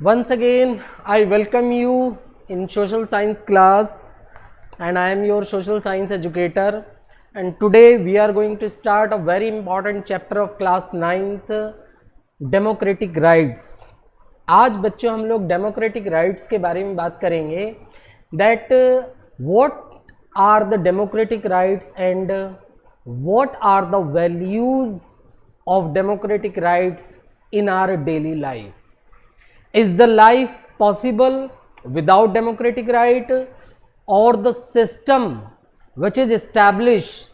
Once again, I welcome you in social science class, and I am your social science educator. And today we are going to start a very important chapter of class 9th, democratic rights. आज बच्चों हम लोग democratic rights के बारे में बात करेंगे that what are the democratic rights and what are the values of democratic rights in our daily life. Is the life possible without democratic right, or the system which is established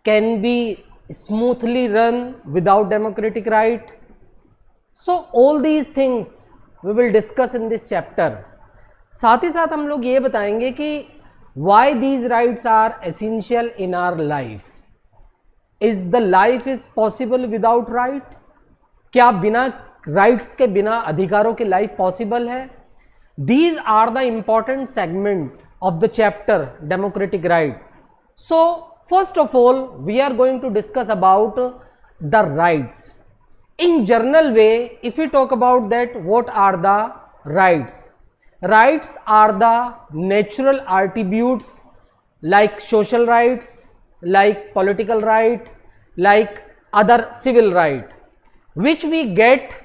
can be smoothly run without democratic right? So all these things we will discuss in this chapter. साथ ही साथ हम लोग ये बताएंगे कि why these rights are essential in our life. Is the life is possible without right? क्या बिना rights के, बिना अधिकारों के लाइफ पॉसिबल है? These are the important segment of the chapter democratic right. So first of all we are going to discuss about the rights in general way. If you talk about that, what are the rights? Rights are the natural attributes like social rights, like political right, like other civil right, which we get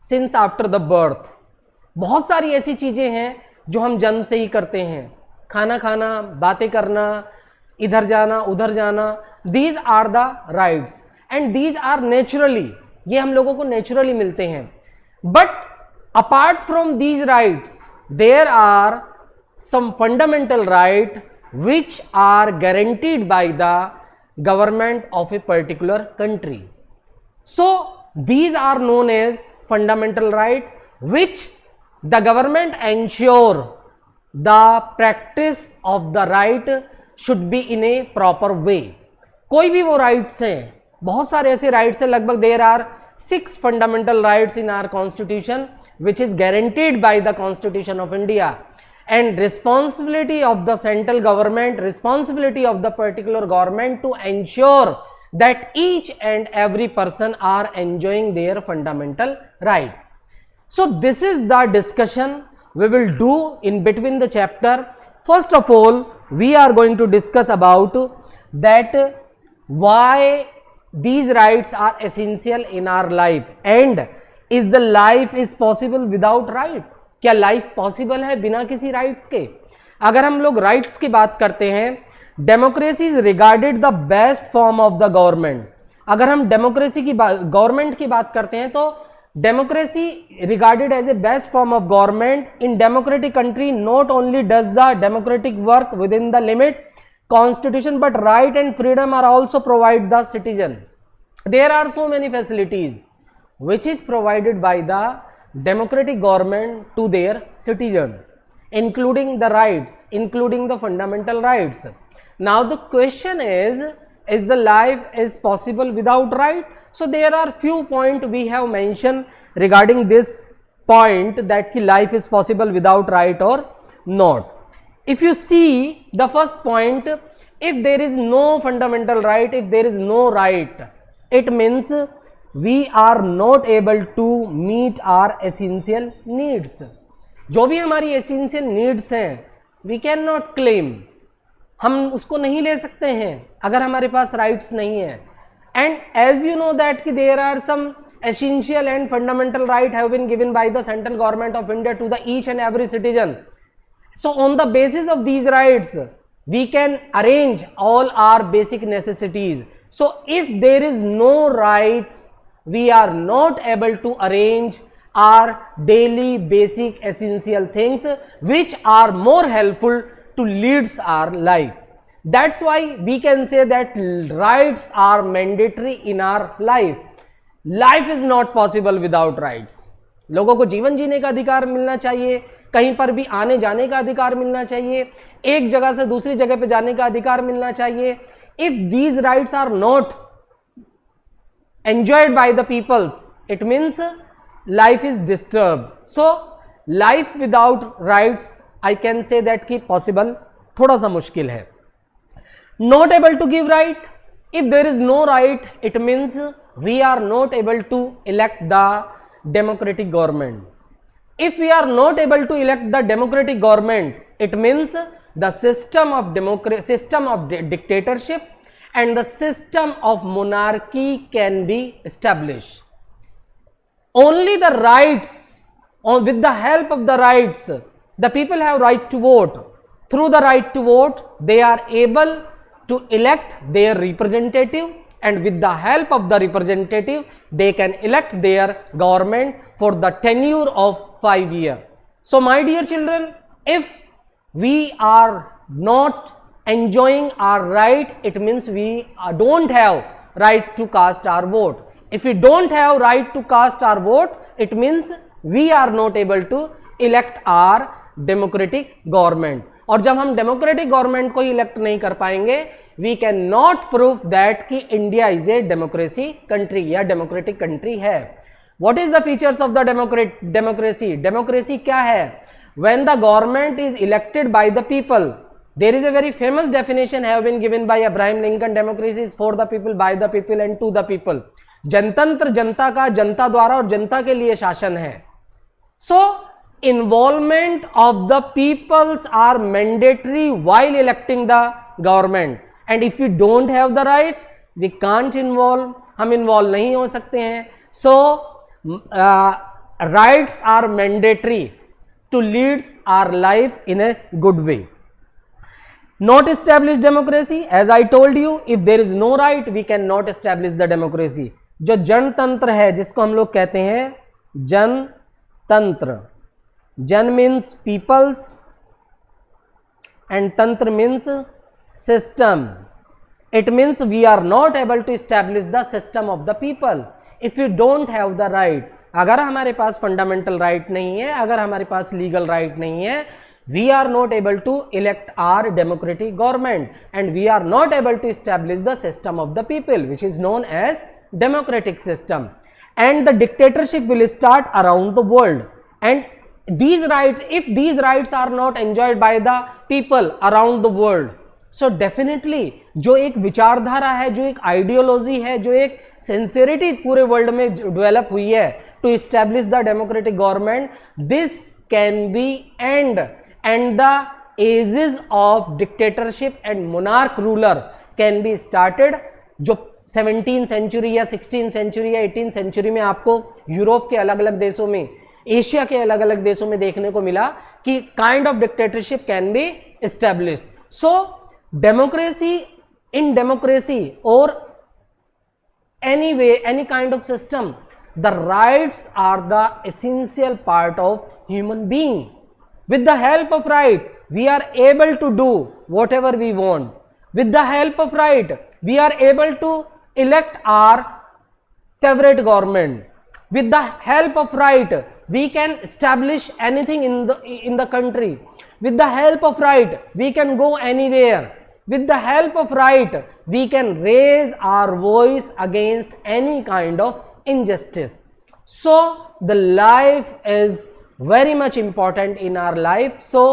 since after the birth. बहुत सारी ऐसी चीज़ें हैं जो हम जन्म से ही करते हैं. खाना खाना, बातें करना, इधर जाना उधर जाना, these are the rights and these are naturally, ये हम लोगों को नेचुरली मिलते हैं. But apart from these rights, there are some fundamental right which are guaranteed by the government of a particular country. So these are known as fundamental right which the government ensure the practice of the right should be in a proper way. कोई भी वो rights हैं, बहुत सारे ऐसे rights हैं, लगभग there are 6 fundamental rights in our constitution which is guaranteed by the Constitution of India. And responsibility of the central government, responsibility of the particular government to ensure that each and every person are enjoying their fundamental right. So this is the discussion we will do in between the chapter. First of all, we are going to discuss about that why these rights are essential in our life, and is the life is possible without right? क्या life possible है बिना किसी rights के? अगर हम लोग rights की बात करते हैं, democracy is regarded the best form of the government. अगर हम डेमोक्रेसी की बात, गवर्नमेंट की बात करते हैं, तो democracy regarded as a best form of government in democratic country. Not only does the democratic work within the limit constitution, but right and freedom are also provide the citizen. There are so many facilities which is provided by the democratic government to their citizen, including the rights, including the fundamental rights. Now the question is the life is possible without right? So there are few points we have mentioned regarding this point, that ki life is possible without right or not. If you see the first point, if there is no fundamental right, if there is no right, it means we are not able to meet our essential needs. जो भी हमारी essential needs हैं, we cannot claim, हम उसको नहीं ले सकते हैं अगर हमारे पास rights नहीं है. And as you know that कि there are some essential and fundamental right have been given by the central government of India to the each and every citizen. So on the basis of these rights, we can arrange all our basic necessities. So if there is no rights, we are not able to arrange our daily basic essential things which are more helpful to lead our life. That's why we can say that rights are mandatory in our life. Life is not possible without rights. लोगों को जीवन जीने का अधिकार मिलना चाहिए, कहीं पर भी आने जाने का अधिकार मिलना चाहिए, एक जगह से दूसरी जगह पे जाने का अधिकार मिलना चाहिए. If these rights are not enjoyed by the peoples, it means life is disturbed. So life without rights, I can say that कि possible थोड़ा सा मुश्किल है. Not able to give right, if there is no right, it means we are not able to elect the democratic government. if we are not able to elect the democratic government, it means the system of dictatorship and the system of monarchy can be established. Only the rights, or with the help of the rights, the people have right to vote. Through the right to vote, they are able to elect their representative, and with the help of the representative, they can elect their government for the tenure of 5 years. So my dear children, if we are not enjoying our right, it means we don't have right to cast our vote. If we don't have right to cast our vote, it means we are not able to elect our democratic government. और जब हम democratic government को elect नहीं कर पाएंगे, we can not prove that कि India is a democracy country या democratic country है. What is the features of the democracy? Democracy क्या है? When the government is elected by the people. There is a very famous definition have been given by Abraham Lincoln. Democracy is for the people, by the people and to the people. जनतंत्र जनता का, जनता द्वारा और जनता के लिए शासन है. सो involvement of the peoples are mandatory while electing the government, and if we don't have the right, we can't involve. हम involve नहीं हो सकते हैं. So rights are mandatory to lead our life in a good way. Not establish democracy, as I told you, if there is no right, we cannot establish the democracy. जो जनतंत्र है, जिसको हम लोग कहते हैं जनतंत्र. Jan means peoples and tantra means system. It means we are not able to establish the system of the people if we don't have the right. अगर हमारे पास फंडामेंटल राइट नहीं है, अगर हमारे पास लीगल राइट नहीं है, we are not able to elect our democratic government and we are not able to establish the system of the people, which is known as democratic system. And the dictatorship will start around the world. And these rights, if these rights are not enjoyed by the people around the world, so definitely जो एक विचारधारा है, जो एक ideology है, जो एक sincerity पूरे वर्ल्ड में डेवलप हुई है to establish the democratic government, this can be and the ages of dictatorship and monarch ruler can be started. जो 17th सेंचुरी या 16th सेंचुरी या 18th सेंचुरी में आपको यूरोप के अलग अलग देशों में, एशिया के अलग अलग देशों में देखने को मिला कि kind of dictatorship can be establish. So democracy, in democracy और anyway, any kind of system, the rights are the essential part of human being. With the help of right we are able to do whatever we want. With the help of right we are able to elect our favourite government. With the help of right, we can establish anything in the country. With the help of right, we can go anywhere. With the help of right, we can raise our voice against any kind of injustice. So the life is very much important in our life. So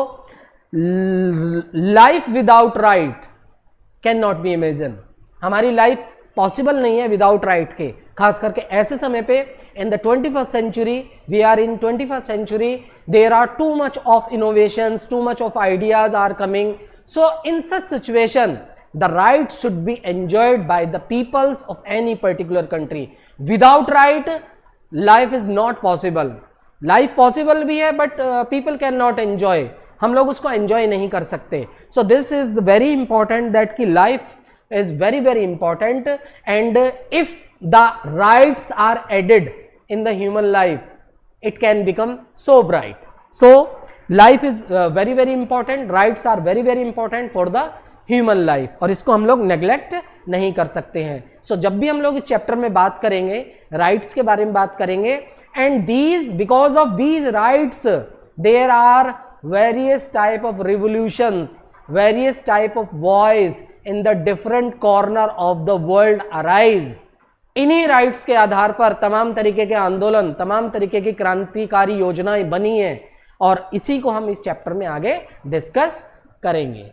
life without right cannot be imagined. हमारी life possible नहीं है without right के, खास करके ऐसे समय पे. In the 21st century, we are in 21st century, there are too much of innovations, too much of ideas are coming. So in such situation the right should be enjoyed by the peoples of any particular country. Without right life is not possible. Life possible भी है but people can not enjoy. हम लोग उसको enjoy नहीं कर सकते. So this is very important that की life is very very important, and if the rights are added in the human life, it can become so bright. So life is very very important, rights are very very important for the human life, और इसको हम लोग neglect नहीं कर सकते हैं. So जब भी हम लोग इस चैप्टर में बात करेंगे, rights के बारे में बात करेंगे, and these, because of these rights there are various type of revolutions, various type of voice in the different corner of the world arise. इन्हीं राइट्स के आधार पर तमाम तरीके के आंदोलन, तमाम तरीके की क्रांतिकारी योजनाएं बनी हैं, और इसी को हम इस चैप्टर में आगे डिस्कस करेंगे.